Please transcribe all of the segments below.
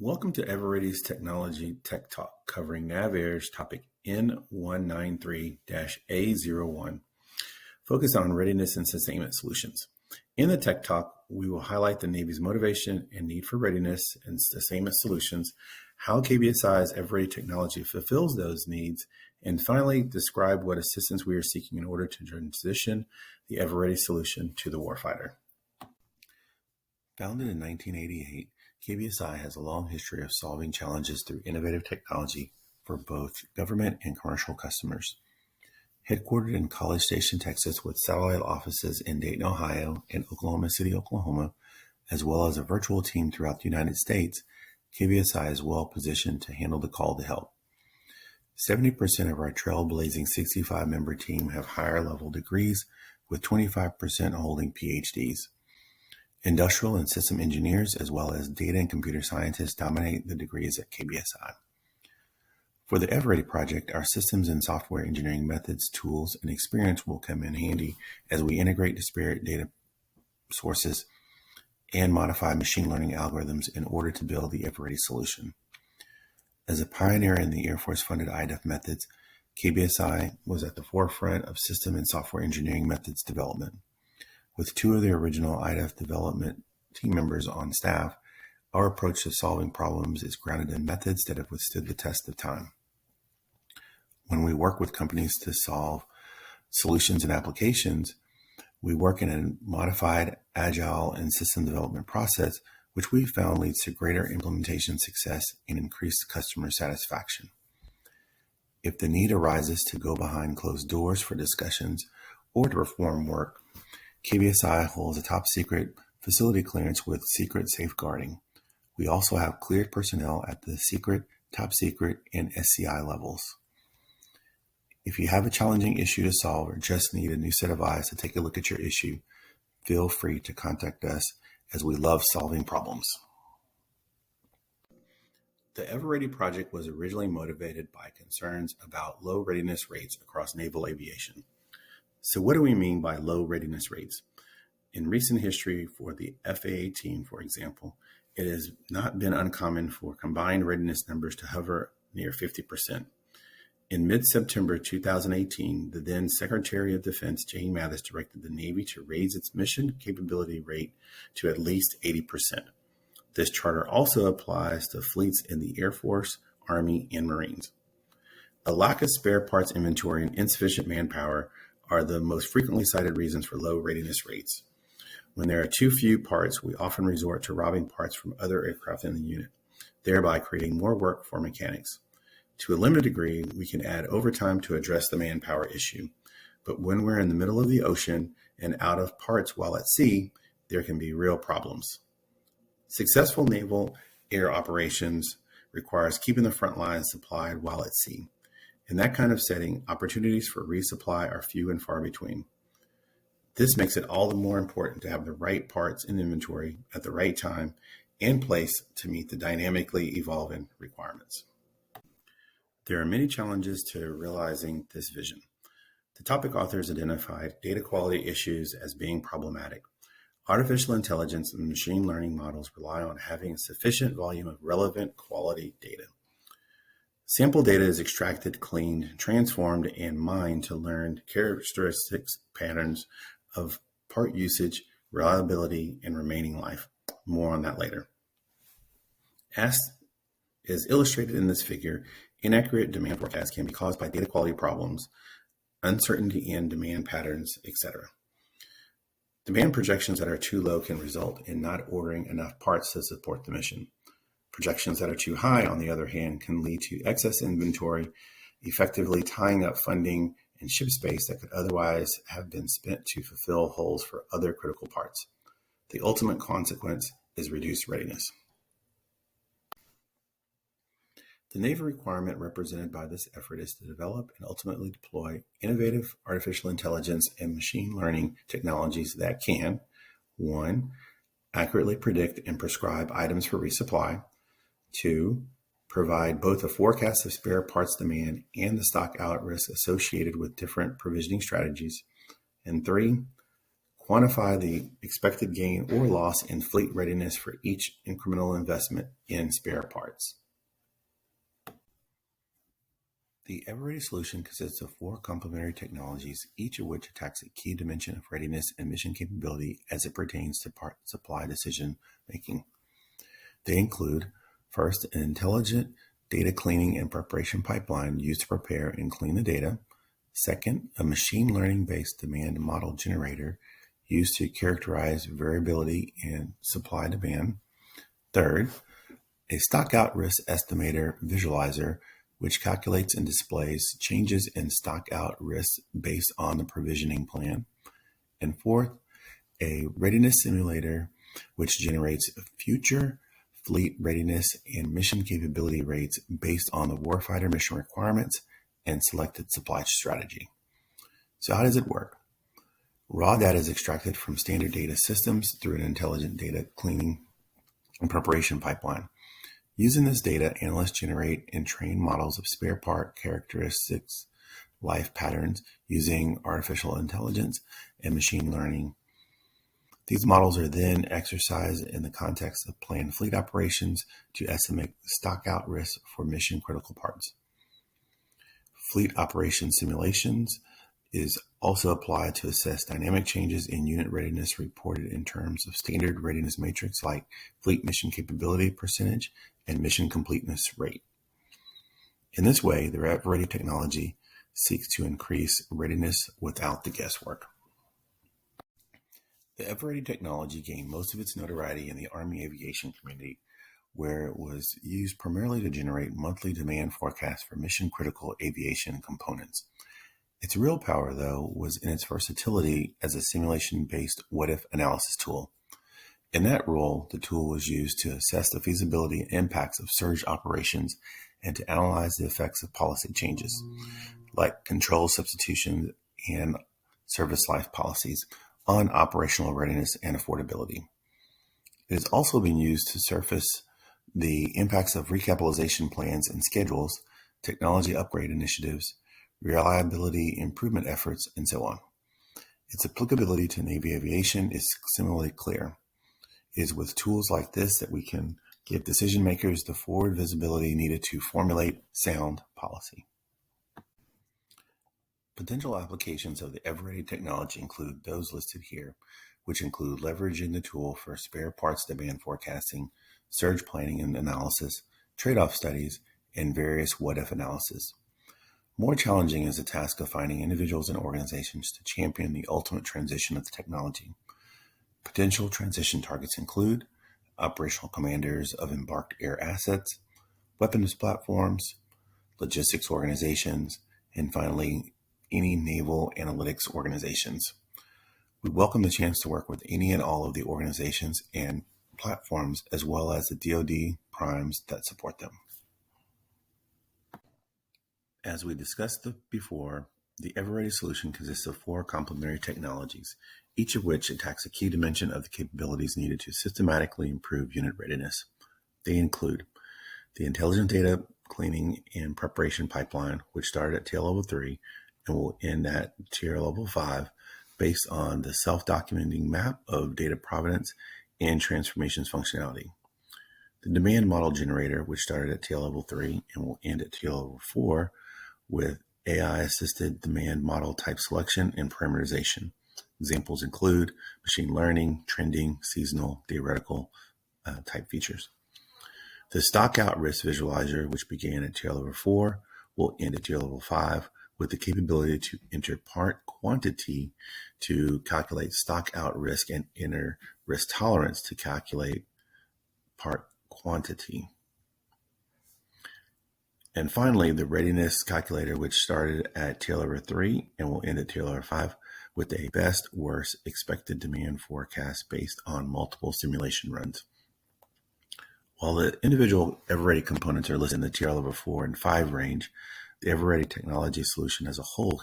Welcome to EverReady's Technology Tech Talk, covering NavAir's topic N193-A01, focused on readiness and sustainment solutions. In the Tech Talk, we will highlight the Navy's motivation and need for readiness and sustainment solutions, how KBSI's EverReady technology fulfills those needs, and finally, describe what assistance we are seeking in order to transition the EverReady solution to the warfighter. Founded in 1988, KBSI has a long history of solving challenges through innovative technology for both government and commercial customers. Headquartered in College Station, Texas, with satellite offices in Dayton, Ohio, and Oklahoma City, Oklahoma, as well as a virtual team throughout the United States, KBSI is well positioned to handle the call to help. 70% of our trailblazing 65-member team have higher level degrees, with 25% holding PhDs. Industrial and system engineers, as well as data and computer scientists, dominate the degrees at KBSI. For the EverReady project, our systems and software engineering methods, tools, and experience will come in handy as we integrate disparate data sources and modify machine learning algorithms in order to build the EverReady solution. As a pioneer in the Air Force-funded IDEF methods, KBSI was at the forefront of system and software engineering methods development. With two of the original IDEF development team members on staff, our approach to solving problems is grounded in methods that have withstood the test of time. When we work with companies to solve solutions and applications, we work in a modified, agile, and system development process, which we found leads to greater implementation success and increased customer satisfaction. If the need arises to go behind closed doors for discussions or to perform work, KBSI holds a top secret facility clearance with secret safeguarding. We also have cleared personnel at the secret, top secret, and SCI levels. If you have a challenging issue to solve or just need a new set of eyes to take a look at your issue, feel free to contact us, as we love solving problems. The EverReady project was originally motivated by concerns about low readiness rates across naval aviation. So what do we mean by low readiness rates? In recent history for the FAA team, for example, it has not been uncommon for combined readiness numbers to hover near 50%. In mid-September 2018, the then Secretary of Defense, Jane Mathis, directed the Navy to raise its mission capability rate to at least 80%. This charter also applies to fleets in the Air Force, Army, and Marines. A lack of spare parts inventory and insufficient manpower are the most frequently cited reasons for low readiness rates. When there are too few parts, we often resort to robbing parts from other aircraft in the unit, thereby creating more work for mechanics. To a limited degree, we can add overtime to address the manpower issue, but when we're in the middle of the ocean and out of parts while at sea, there can be real problems. Successful naval air operations requires keeping the front lines supplied while at sea. In that kind of setting, opportunities for resupply are few and far between. This makes it all the more important to have the right parts in inventory at the right time and place to meet the dynamically evolving requirements. There are many challenges to realizing this vision. The topic authors identified data quality issues as being problematic. Artificial intelligence and machine learning models rely on having a sufficient volume of relevant quality data. Sample data is extracted, cleaned, transformed, and mined to learn characteristics, patterns of part usage, reliability, and remaining life. More on that later. As is illustrated in this figure, inaccurate demand forecasts can be caused by data quality problems, uncertainty in demand patterns, etc. Demand projections that are too low can result in not ordering enough parts to support the mission. Projections that are too high, on the other hand, can lead to excess inventory, effectively tying up funding and ship space that could otherwise have been spent to fulfill holes for other critical parts. The ultimate consequence is reduced readiness. The Navy requirement represented by this effort is to develop and ultimately deploy innovative artificial intelligence and machine learning technologies that can, 1, accurately predict and prescribe items for resupply, 2, provide both a forecast of spare parts demand and the stock out risk associated with different provisioning strategies, and 3, Quantify the expected gain or loss in fleet readiness for each incremental investment in spare parts. The EverReady solution consists of 4 complementary technologies, each of which attacks a key dimension of readiness and mission capability as it pertains to part supply decision making. They include, first, an intelligent data cleaning and preparation pipeline used to prepare and clean the data. Second, a machine learning-based demand model generator used to characterize variability in supply demand. Third, a stock-out risk estimator visualizer which calculates and displays changes in stock-out risks based on the provisioning plan. And fourth, a readiness simulator which generates future fleet readiness and mission capability rates based on the warfighter mission requirements and selected supply strategy. So how does it work? Raw data is extracted from standard data systems through an intelligent data cleaning and preparation pipeline. Using this data, analysts generate and train models of spare part characteristics, life patterns using artificial intelligence and machine learning. These models are then exercised in the context of planned fleet operations to estimate stock-out risk for mission-critical parts. Fleet operation simulations is also applied to assess dynamic changes in unit readiness reported in terms of standard readiness matrix like fleet mission capability percentage and mission completeness rate. In this way, the EverReady technology seeks to increase readiness without the guesswork. The EverReady technology gained most of its notoriety in the Army aviation community, where it was used primarily to generate monthly demand forecasts for mission-critical aviation components. Its real power, though, was in its versatility as a simulation-based what-if analysis tool. In that role, the tool was used to assess the feasibility and impacts of surge operations and to analyze the effects of policy changes, like control substitution and service life policies, on operational readiness and affordability. It has also been used to surface the impacts of recapitalization plans and schedules, technology upgrade initiatives, reliability improvement efforts, and so on. Its applicability to Navy aviation is similarly clear. It is with tools like this that we can give decision makers the forward visibility needed to formulate sound policy. Potential applications of the EverReady technology include those listed here, which include leveraging the tool for spare parts demand forecasting, surge planning and analysis, trade-off studies, and various what-if analysis. More challenging is the task of finding individuals and organizations to champion the ultimate transition of the technology. Potential transition targets include operational commanders of embarked air assets, weapons platforms, logistics organizations, and finally, any naval analytics organizations. We welcome the chance to work with any and all of the organizations and platforms, as well as the DoD primes that support them. As we discussed before, the EverReady solution consists of 4 complementary technologies, each of which attacks a key dimension of the capabilities needed to systematically improve unit readiness. They include the intelligent data cleaning and preparation pipeline, which started at tail level 3 and will end at tier level 5 based on the self-documenting map of data provenance and transformations functionality. The demand model generator, which started at tail level 3 and will end at tail level 4 with AI-assisted demand model type selection and parameterization. Examples include machine learning, trending, seasonal, theoretical type features. The stock-out risk visualizer, which began at tier level 4, will end at tier level 5 with the capability to enter part quantity to calculate stock-out risk and enter risk tolerance to calculate part quantity. And finally, the readiness calculator, which started at tier level 3 and will end at tier level 5 with a best, worst expected demand forecast based on multiple simulation runs. While the individual EverReady components are listed in the tier level 4 and 5 range, the EverReady technology solution as a whole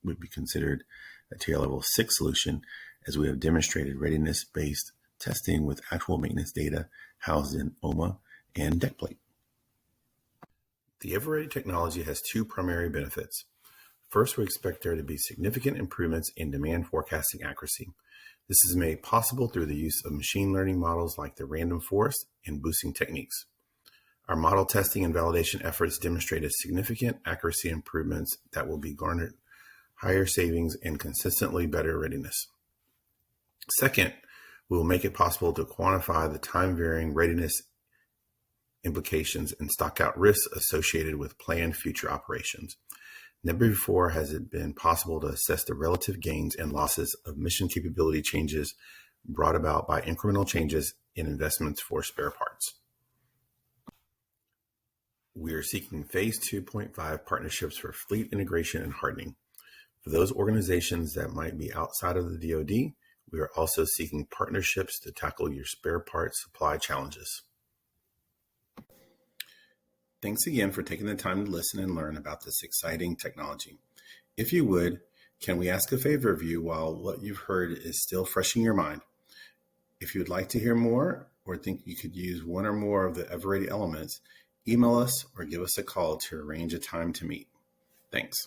would be considered a tier level 6 solution, as we have demonstrated readiness-based testing with actual maintenance data housed in OMA and deck plate. The EverReady technology has 2 primary benefits. First, we expect there to be significant improvements in demand forecasting accuracy. This is made possible through the use of machine learning models like the random forest and boosting techniques. Our model testing and validation efforts demonstrated significant accuracy improvements that will be garnered higher savings and consistently better readiness. Second, we will make it possible to quantify the time-varying readiness implications and stock out risks associated with planned future operations. Never before has it been possible to assess the relative gains and losses of mission capability changes brought about by incremental changes in investments for spare parts. We are seeking Phase 2.5 partnerships for fleet integration and hardening. For those organizations that might be outside of the DoD, we are also seeking partnerships to tackle your spare parts supply challenges. Thanks again for taking the time to listen and learn about this exciting technology. If you would, can we ask a favor of you while what you've heard is still fresh in your mind? If you would like to hear more or think you could use one or more of the EverReady elements, email us or give us a call to arrange a time to meet. Thanks.